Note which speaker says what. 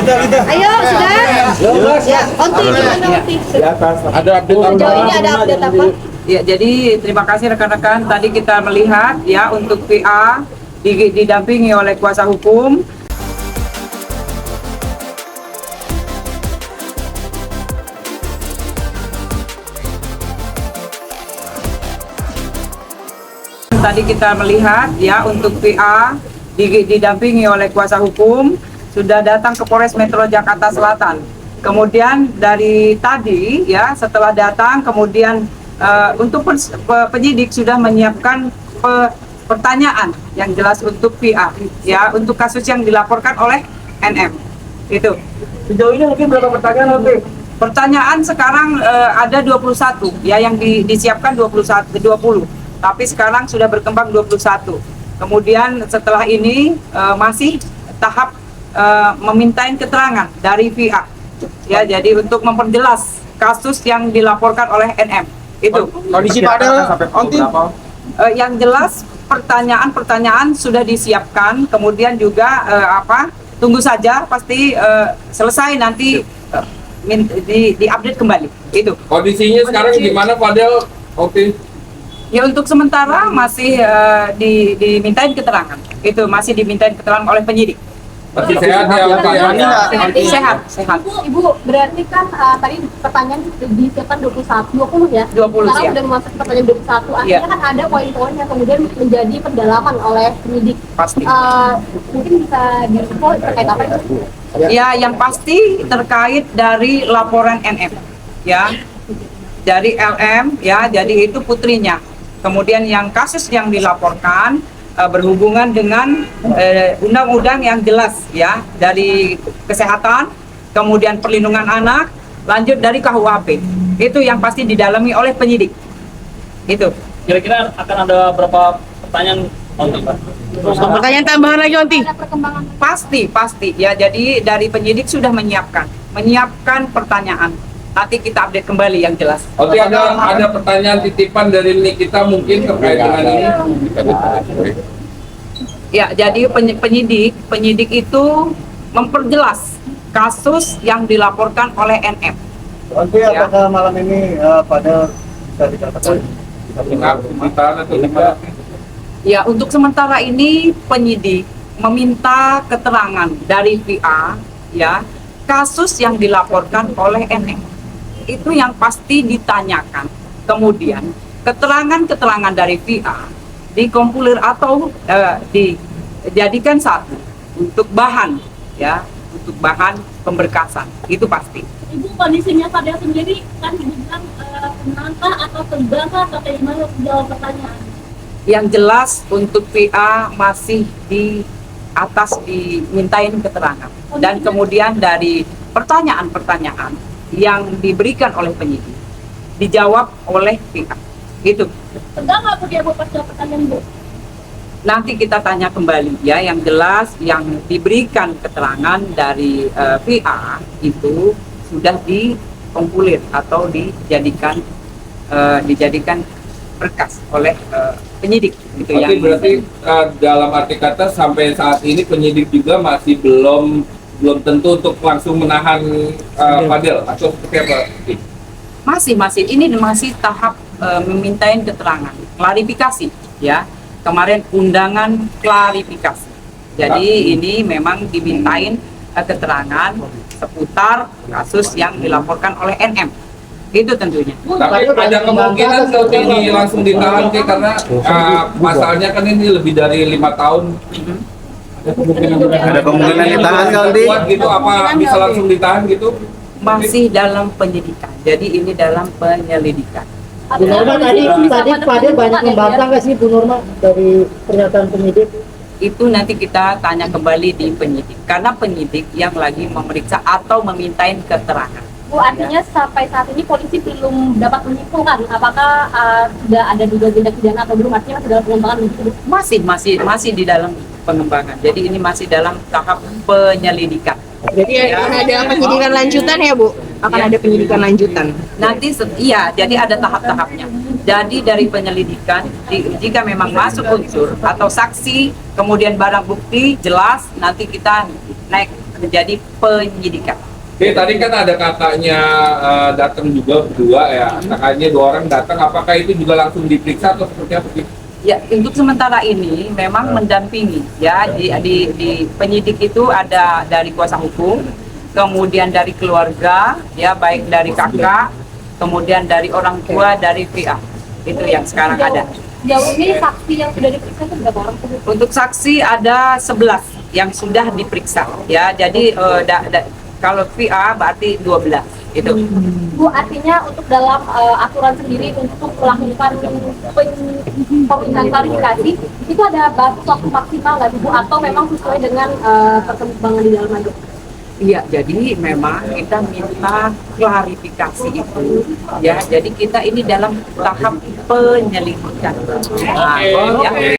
Speaker 1: Ayo, sudah. Ya, Onti gimana Onti?
Speaker 2: Ada update
Speaker 1: Sejauh ini ada update apa?
Speaker 3: Ya, jadi terima kasih rekan-rekan. Tadi kita melihat ya untuk VA didampingi oleh kuasa hukum. Tadi kita melihat ya untuk VA didampingi oleh kuasa hukum sudah datang ke Polres Metro Jakarta Selatan. Kemudian dari tadi ya setelah datang kemudian untuk penyidik sudah menyiapkan pertanyaan yang jelas untuk VA ya untuk kasus yang dilaporkan oleh NM. Itu.
Speaker 2: Sejauh ini mungkin berapa pertanyaan nanti?
Speaker 3: Pertanyaan sekarang ada 21 ya yang disiapkan 20. Tapi sekarang sudah berkembang 21. Kemudian setelah ini masih tahap memintain keterangan dari VA. Ya, jadi untuk memperjelas kasus yang dilaporkan oleh NM. Itu.
Speaker 2: Kondisi Padel Onti.
Speaker 3: Yang jelas pertanyaan-pertanyaan sudah disiapkan. Kemudian juga tunggu saja pasti selesai nanti diupdate kembali. Itu.
Speaker 2: Kondisinya sekarang gimana Padel? Oke.
Speaker 3: Ya untuk sementara masih dimintain keterangan. Itu masih dimintain keterangan oleh penyidik.
Speaker 2: Masih sehat ya Oke ya?
Speaker 3: Sehat.
Speaker 1: Ibu, berarti kan tadi pertanyaan disiapkan 20 ya?
Speaker 3: 20
Speaker 1: Sekarang
Speaker 3: siap.
Speaker 1: udah memasuki pertanyaan 21. Artinya
Speaker 3: Iya.
Speaker 1: kan ada poin-poin yang kemudian menjadi pendalaman oleh penyidik.
Speaker 3: Pasti.
Speaker 1: Mungkin bisa diinfo terkait apa itu?
Speaker 3: Ya, yang pasti terkait dari laporan NM. Ya. Dari LM ya, jadi itu putrinya. Kemudian yang kasus yang dilaporkan berhubungan dengan undang-undang yang jelas ya dari kesehatan, kemudian perlindungan anak, lanjut dari KUHP. Itu yang pasti didalami oleh penyidik. Itu.
Speaker 4: Kira-kira akan ada berapa pertanyaan Onti, Pak?
Speaker 5: Pertanyaan tambahan lagi Onti.
Speaker 1: Ada perkembangan.
Speaker 3: Pasti ya. Jadi dari penyidik sudah menyiapkan pertanyaan. Nanti kita update kembali yang jelas.
Speaker 2: Oke, ada pertanyaan titipan dari Nikita mungkin terkait dengan ini.
Speaker 3: Ya, jadi penyidik itu memperjelas kasus yang dilaporkan oleh NM.
Speaker 6: Nanti
Speaker 3: Ya.
Speaker 6: apakah malam ini pada bisa dikatakan
Speaker 2: Ditahan atau gimana?
Speaker 3: Ya, untuk sementara ini penyidik meminta keterangan dari VA ya kasus yang dilaporkan oleh NM. Itu yang pasti ditanyakan. Kemudian keterangan-keterangan dari VA dikompilir atau dijadikan satu untuk bahan ya, untuk bahan pemberkasan. Itu pasti.
Speaker 1: Ibu, kondisinya Fadel sendiri kan dibilang menantang atau tegang atau kayak gimana jawab pertanyaan?
Speaker 3: Yang jelas untuk VA masih di atas dimintain keterangan. Dan kemudian dari pertanyaan-pertanyaan yang diberikan oleh penyidik dijawab oleh VA. Gitu.
Speaker 1: Tegang nggak Bu dia Bu pas jawab pertanyaan Bu?
Speaker 3: Nanti kita tanya kembali ya. Yang jelas yang diberikan keterangan dari VA itu sudah dikompilir atau dijadikan berkas oleh penyidik gitu.
Speaker 2: Oke, berarti dalam arti kata sampai saat ini penyidik juga masih belum tentu untuk langsung menahan Fadel atau seperti apa?
Speaker 3: Masih ini masih tahap memintain keterangan, klarifikasi ya. Kemarin undangan klarifikasi. Jadi ini memang dimintain keterangan seputar kasus yang dilaporkan oleh NM. Itu tentunya.
Speaker 2: Tapi ada kemungkinan kalau ini langsung ditahan karena pasalnya kan ini lebih dari 5 tahun.
Speaker 6: ada kemungkinan ditahan Onti?
Speaker 2: Kuat gitu apa bisa langsung ditahan gitu?
Speaker 3: Masih dalam penyidikan. Jadi ini dalam penyelidikan.
Speaker 7: Bu Norma tadi Fadel banyak membantah nggak sih Bu Norma dari pernyataan penyidik?
Speaker 3: Itu nanti kita tanya kembali di penyidik. Karena penyidik yang lagi memeriksa atau memintain keterangan.
Speaker 1: Bu, artinya sampai saat ini polisi belum dapat menyimpulkan apakah sudah ada dugaan tindak pidana atau belum, artinya masih dalam pengembangan begitu?
Speaker 3: Masih di dalam pengembangan. Jadi ini masih dalam tahap penyelidikan.
Speaker 5: Jadi akan ada penyidikan lanjutan ya Bu? Akan ada penyidikan lanjutan.
Speaker 3: Nanti iya, jadi ada tahap-tahapnya. Jadi dari penyelidikan, jika memang masuk unsur atau saksi, kemudian barang bukti jelas, nanti kita naik terjadi penyidikan.
Speaker 2: Oke, tadi kan ada kakaknya datang juga berdua ya, kakaknya 2 orang datang, apakah itu juga langsung diperiksa atau seperti apa sih?
Speaker 3: Ya, untuk sementara ini memang mendampingi ya di penyidik itu ada dari kuasa hukum, kemudian dari keluarga ya baik dari kakak, kemudian dari orang tua dari VA. Itu yang sekarang ada.
Speaker 1: Jauh ini saksi yang sudah diperiksa itu berapa orang?
Speaker 3: Untuk saksi ada 11 yang sudah diperiksa ya. Jadi kalau VA berarti 12 itu.
Speaker 1: Bu, artinya untuk dalam aturan sendiri untuk melakukan pemeriksaan klarifikasi itu ada batas waktu maksimal nggak Bu, atau memang sesuai dengan perkembangan di dalam aja?
Speaker 3: Iya, jadi memang kita minta klarifikasi itu ya. Jadi kita ini dalam tahap penyelidikan. Nah, ya.